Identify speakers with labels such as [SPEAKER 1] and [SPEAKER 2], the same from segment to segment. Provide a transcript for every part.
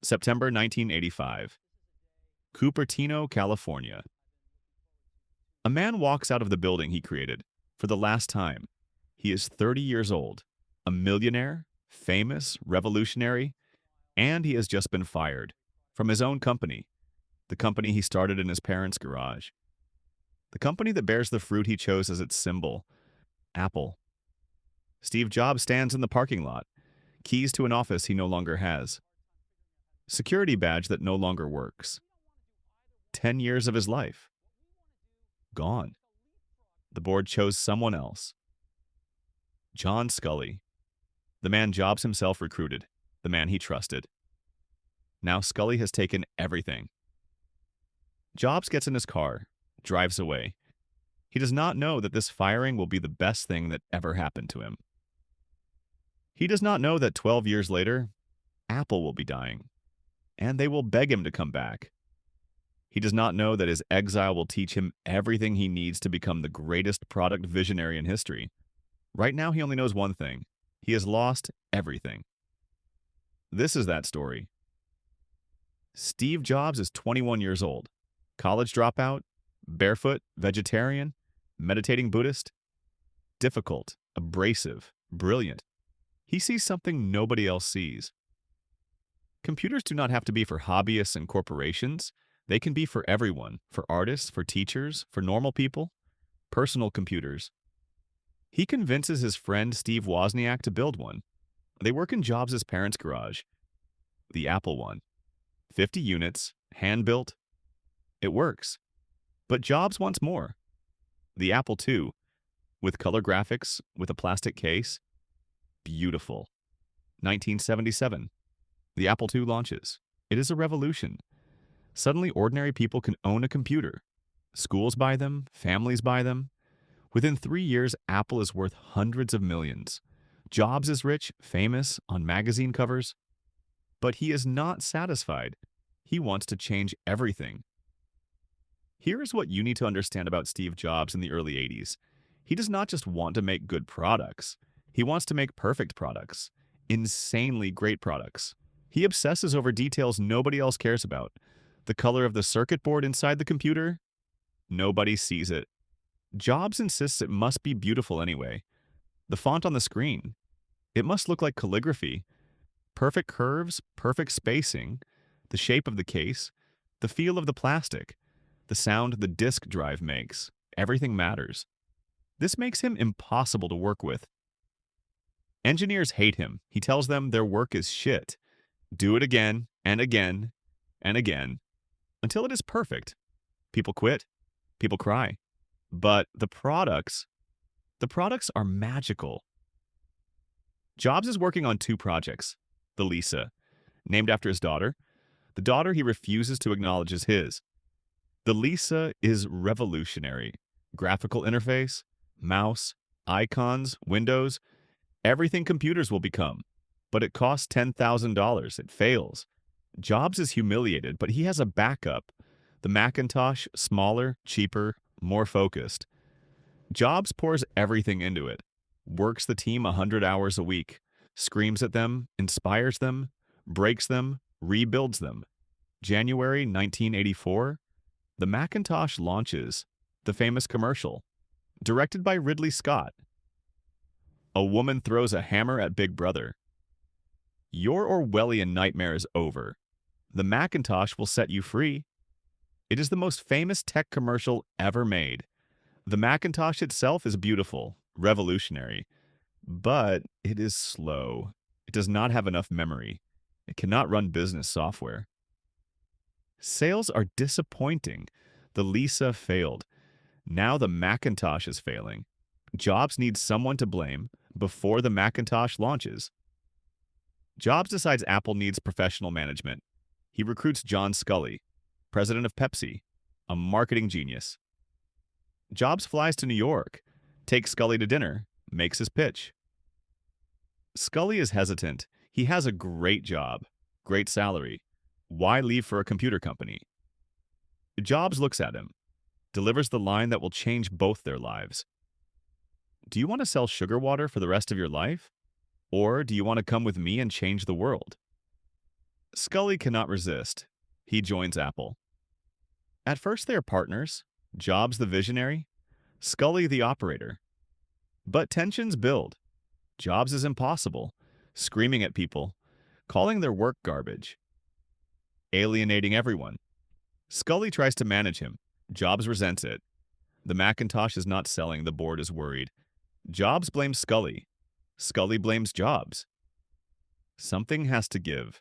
[SPEAKER 1] September 1985. Cupertino, California. A man walks out of the building he created for the last time. He is 30 years old, a millionaire, famous, revolutionary, and he has just been fired from his own company, the company he started in his parents' garage. The company that bears the fruit he chose as its symbol, Apple. Steve Jobs stands in the parking lot, keys to an office he no longer has, security badge that no longer works. 10 years of his life. Gone. The board chose someone else. John Sculley, the man Jobs himself recruited, the man he trusted. Now Sculley has taken everything. Jobs gets in his car, drives away. He does not know that this firing will be the best thing that ever happened to him. He does not know that 12 years later, Apple will be dying, and they will beg him to come back. He does not know that his exile will teach him everything he needs to become the greatest product visionary in history. Right now, he only knows one thing. He has lost everything. This is that story. Steve Jobs is 21 years old, college dropout, barefoot, vegetarian, meditating Buddhist, difficult, abrasive, brilliant. He sees something nobody else sees. Computers do not have to be for hobbyists and corporations. They can be for everyone, for artists, for teachers, for normal people, personal computers. He convinces his friend Steve Wozniak to build one. They work in Jobs' parents' garage. The Apple one. 50 units, hand-built. It works. But Jobs wants more. The Apple II, with color graphics, with a plastic case. Beautiful. 1977. The Apple II launches. It is a revolution. Suddenly, ordinary people can own a computer. Schools buy them, families buy them. Within 3 years, Apple is worth hundreds of millions. Jobs is rich, famous, on magazine covers. But he is not satisfied. He wants to change everything. Here is what you need to understand about Steve Jobs in the early 80s. He does not just want to make good products. He wants to make perfect products. Insanely great products. He obsesses over details nobody else cares about. The color of the circuit board inside the computer? Nobody sees it. Jobs insists it must be beautiful anyway. The font on the screen. It must look like calligraphy. Perfect curves, perfect spacing, the shape of the case, the feel of the plastic, the sound the disk drive makes. Everything matters. This makes him impossible to work with. Engineers hate him. He tells them their work is shit. Do it again and again and again until it is perfect. People quit. People cry. But the products are magical. Jobs is working on 2 projects. The Lisa, named after his daughter. The daughter he refuses to acknowledge as his. The Lisa is revolutionary. Graphical interface, mouse, icons, windows, everything computers will become. But it costs $10,000. It fails. Jobs is humiliated, but he has a backup. The Macintosh, smaller, cheaper, more focused. Jobs pours everything into it, works the team 100 hours a week, screams at them, inspires them, breaks them, rebuilds them. January 1984, the Macintosh launches, the famous commercial, directed by Ridley Scott. A woman throws a hammer at Big Brother. Your Orwellian nightmare is over. The Macintosh will set you free. It is the most famous tech commercial ever made. The Macintosh itself is beautiful, revolutionary, but it is slow. It does not have enough memory. It cannot run business software. Sales are disappointing. The Lisa failed. Now the Macintosh is failing. Jobs needs someone to blame before the Macintosh launches. Jobs decides Apple needs professional management. He recruits John Sculley, president of Pepsi, a marketing genius. Jobs flies to New York, takes Sculley to dinner, makes his pitch. Sculley is hesitant. He has a great job, great salary. Why leave for a computer company? Jobs looks at him, delivers the line that will change both their lives. Do you want to sell sugar water for the rest of your life? Or do you want to come with me and change the world? Sculley cannot resist. He joins Apple. At first they are partners, Jobs the visionary, Sculley the operator. But tensions build. Jobs is impossible, screaming at people, calling their work garbage, alienating everyone. Sculley tries to manage him. Jobs resents it. The Macintosh is not selling, the board is worried. Jobs blames Sculley. Sculley blames Jobs. Something has to give.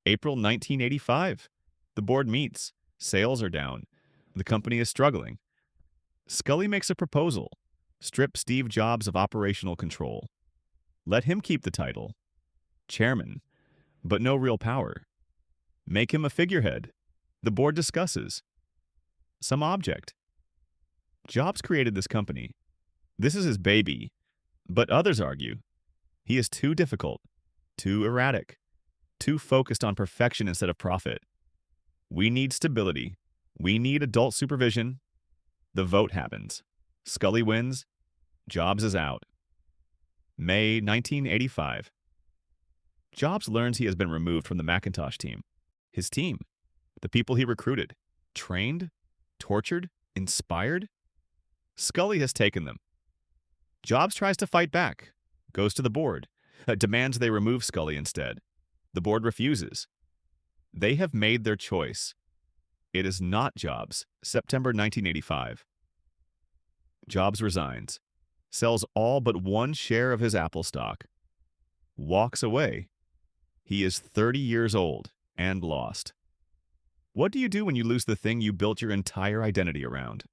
[SPEAKER 1] April 1985. The board meets. Sales are down. The company is struggling. Sculley makes a proposal. Strip Steve Jobs of operational control. Let him keep the title. Chairman, but no real power. Make him a figurehead. The board discusses. Some object. Jobs created this company. This is his baby. But others argue he is too difficult, too erratic, too focused on perfection instead of profit. We need stability. We need adult supervision. The vote happens. Sculley wins. Jobs is out. May 1985. Jobs learns he has been removed from the Macintosh team. His team. The people he recruited. Trained. Tortured. Inspired. Sculley has taken them. Jobs tries to fight back. Goes to the board. Demands they remove Sculley instead. The board refuses. They have made their choice. It is not Jobs. September 1985. Jobs resigns. Sells all but one share of his Apple stock. Walks away. He is 30 years old and lost. What do you do when you lose the thing you built your entire identity around?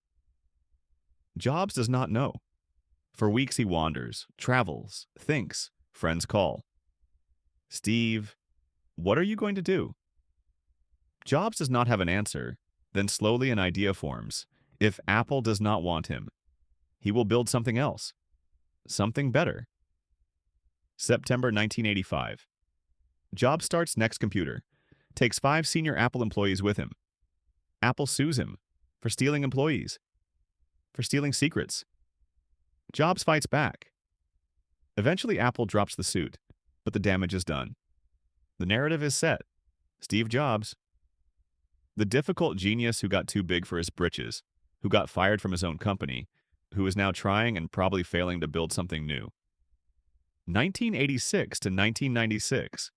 [SPEAKER 1] Jobs does not know. For weeks he wanders, travels, thinks, friends call. Steve, what are you going to do? Jobs does not have an answer. Then slowly an idea forms. If Apple does not want him, he will build something else. Something better. September 1985. Jobs starts Next Computer. Takes 5 senior Apple employees with him. Apple sues him for stealing employees, for stealing secrets. Jobs fights back. Eventually Apple drops the suit, but the damage is done. The narrative is set. Steve Jobs, the difficult genius who got too big for his britches, who got fired from his own company, who is now trying and probably failing to build something new. 1986 to 1996.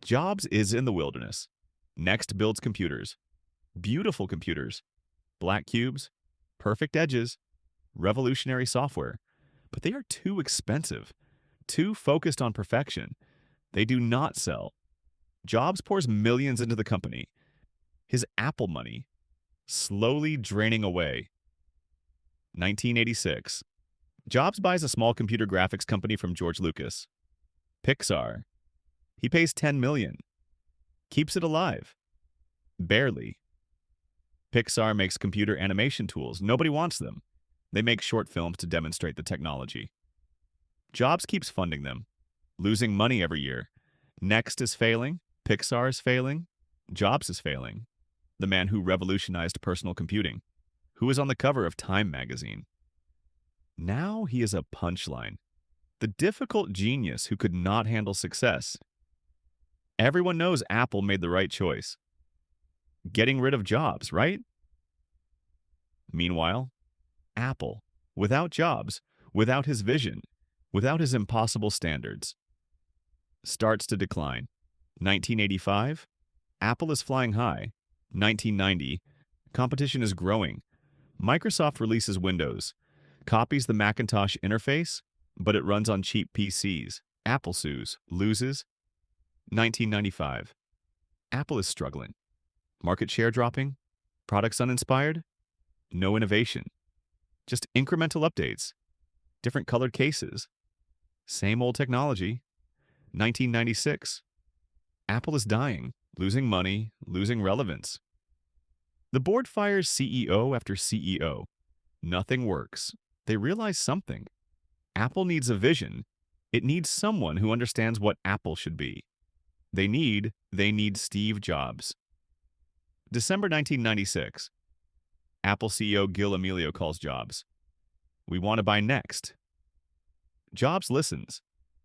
[SPEAKER 1] Jobs is in the wilderness. Next builds computers. Beautiful computers. Black cubes. Perfect edges. Revolutionary software. But they are too expensive. Too focused on perfection. They do not sell. Jobs pours millions into the company. His Apple money. Slowly draining away. 1986. Jobs buys a small computer graphics company from George Lucas. Pixar. He pays $10 million. Keeps it alive. Barely. Pixar makes computer animation tools. Nobody wants them. They make short films to demonstrate the technology. Jobs keeps funding them. Losing money every year. Next is failing. Pixar is failing. Jobs is failing. The man who revolutionized personal computing. Who is on the cover of Time magazine. Now he is a punchline. The difficult genius who could not handle success. Everyone knows Apple made the right choice. Getting rid of Jobs, right? Meanwhile, Apple, without Jobs, without his vision, without his impossible standards, starts to decline. 1985, Apple is flying high. 1990, competition is growing. Microsoft releases Windows, copies the Macintosh interface, but it runs on cheap PCs. Apple sues, loses. 1995, Apple is struggling. Market share dropping, products uninspired, no innovation. Just incremental updates, different colored cases, same old technology. 1996, Apple is dying, losing money, losing relevance. The board fires CEO after CEO. Nothing works. They realize something. Apple needs a vision. It needs someone who understands what Apple should be. They need Steve Jobs. December 1996. Apple CEO Gil Amelio calls Jobs. We want to buy Next. Jobs listens.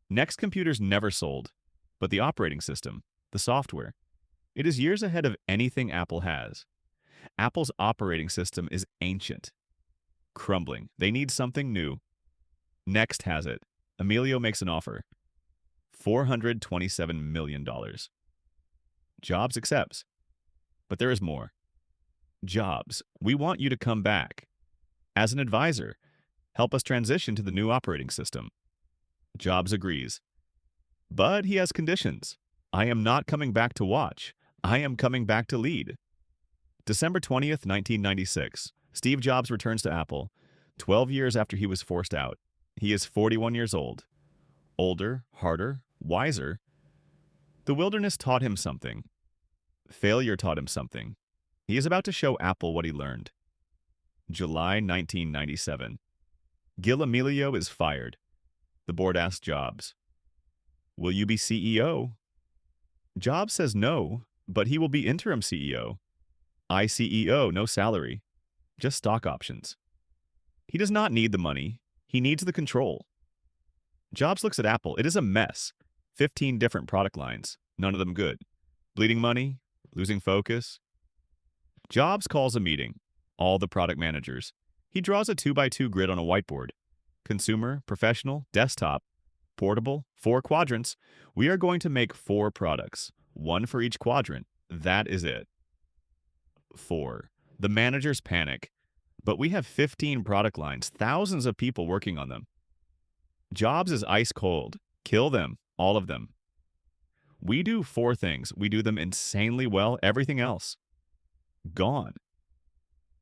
[SPEAKER 1] Next computers never sold, but the operating system, the software. It is years ahead of anything Apple has. Apple's operating system is ancient, crumbling. They need something new. Next has it. Emilio makes an offer. $427 million. Jobs accepts. But there is more. Jobs, we want you to come back. As an advisor, help us transition to the new operating system. Jobs agrees. But he has conditions. I am not coming back to watch. I am coming back to lead. December 20th, 1996. Steve Jobs returns to Apple, 12 years after he was forced out. He is 41 years old. Older, harder, wiser. The wilderness taught him something. Failure taught him something. He is about to show Apple what he learned. July 1997. Gil Amelio is fired. The board asks Jobs, "Will you be CEO?" Jobs says no, but he will be interim CEO. ICEO, no salary, just stock options. He does not need the money. He needs the control. Jobs looks at Apple. It is a mess. 15 different product lines, none of them good. Bleeding money, losing focus. Jobs calls a meeting. All the product managers. He draws a 2x2 grid on a whiteboard. Consumer, professional, desktop, portable, 4 quadrants. We are going to make 4 products, 1 for each quadrant. That is it. 4. The managers panic. But we have 15 product lines, thousands of people working on them. Jobs is ice cold. Kill them, all of them. We do 4 things. We do them insanely well. Everything else, gone.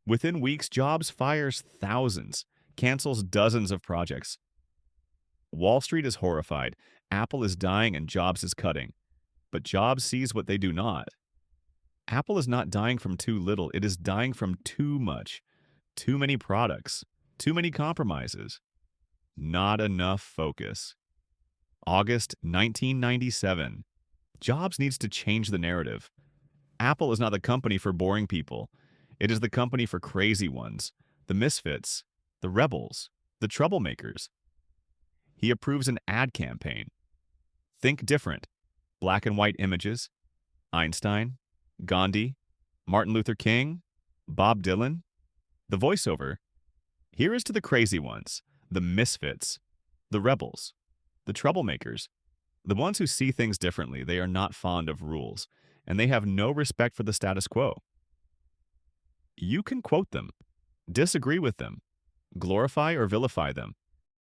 [SPEAKER 1] Within weeks, Jobs fires thousands, cancels dozens of projects. Wall Street is horrified. Apple is dying and Jobs is cutting. But Jobs sees what they do not. Apple is not dying from too little. It is dying from too much. Too many products. Too many compromises. Not enough focus. August 1997. Jobs needs to change the narrative. Apple is not the company for boring people. It is the company for crazy ones, the misfits, the rebels, the troublemakers. He approves an ad campaign. Think different. Black and white images. Einstein, Gandhi, Martin Luther King, Bob Dylan. The voiceover. Here is to the crazy ones, the misfits, the rebels, the troublemakers, the ones who see things differently. They are not fond of rules, and they have no respect for the status quo. You can quote them, disagree with them, glorify or vilify them,